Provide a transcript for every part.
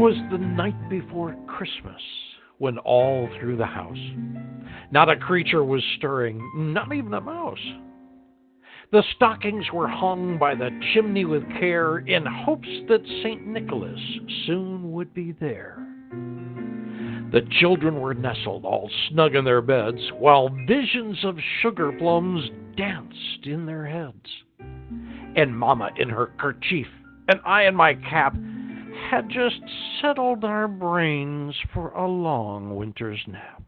'Twas the night before Christmas, when all through the house not a creature was stirring, not even a mouse. The stockings were hung by the chimney with care, in hopes that St. Nicholas soon would be there. The children were nestled all snug in their beds, while visions of sugar plums danced in their heads. And Mama in her kerchief, and I in my cap, had just settled our brains for a long winter's nap.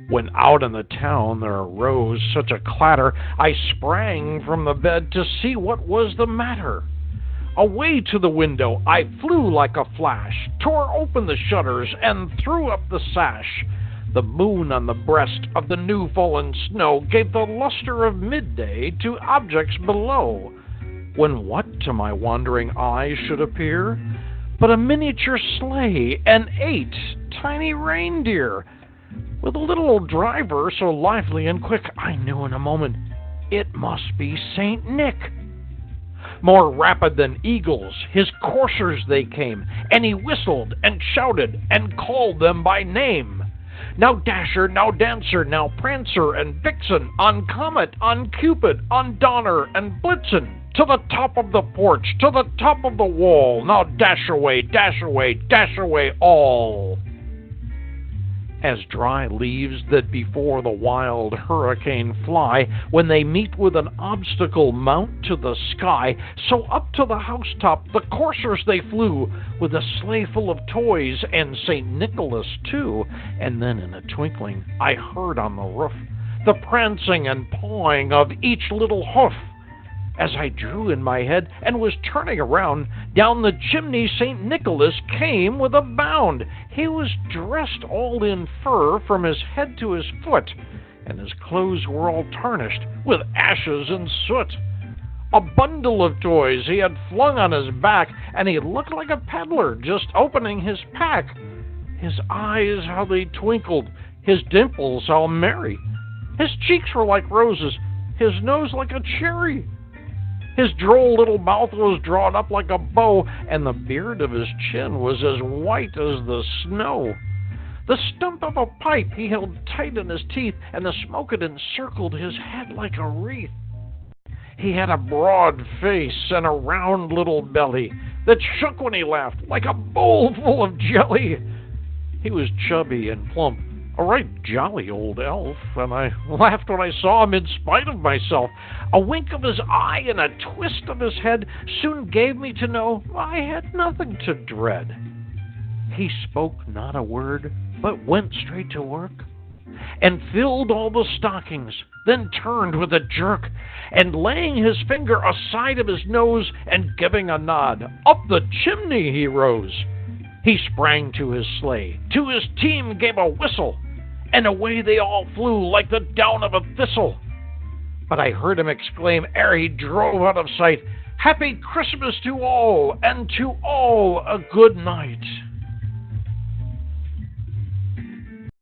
When out in the town there arose such a clatter, I sprang from the bed to see what was the matter. Away to the window I flew like a flash, tore open the shutters, and threw up the sash. The moon on the breast of the new-fallen snow gave the luster of midday to objects below, when what to my wandering eyes should appear but a miniature sleigh and 8 tiny reindeer, with a little old driver so lively and quick, I knew in a moment it must be St. Nick. More rapid than eagles, his coursers they came, and he whistled and shouted and called them by name. Now Dasher, now Dancer, now Prancer and Vixen, on Comet, on Cupid, on Donner and Blitzen, to the top of the porch, to the top of the wall, now dash away, dash away, dash away all. As dry leaves that before the wild hurricane fly, when they meet with an obstacle mount to the sky, so up to the housetop the coursers they flew, with a sleigh full of toys, and St. Nicholas too. And then in a twinkling I heard on the roof the prancing and pawing of each little hoof. As I drew in my head and was turning around, down the chimney St. Nicholas came with a bound. He was dressed all in fur from his head to his foot, and his clothes were all tarnished with ashes and soot. A bundle of toys he had flung on his back, and he looked like a peddler just opening his pack. His eyes, how they twinkled, his dimples, how merry. His cheeks were like roses, his nose like a cherry. His droll little mouth was drawn up like a bow, and the beard of his chin was as white as the snow. The stump of a pipe he held tight in his teeth, and the smoke had encircled his head like a wreath. He had a broad face and a round little belly that shook when he laughed like a bowl full of jelly. He was chubby and plump, a right jolly old elf, and I laughed when I saw him in spite of myself. A wink of his eye and a twist of his head soon gave me to know I had nothing to dread. He spoke not a word, but went straight to work, and filled all the stockings, then turned with a jerk, and laying his finger aside of his nose, and giving a nod, up the chimney he rose. He sprang to his sleigh, to his team gave a whistle, and away they all flew like the down of a thistle. But I heard him exclaim ere he drove out of sight, "Happy Christmas to all, and to all a good night."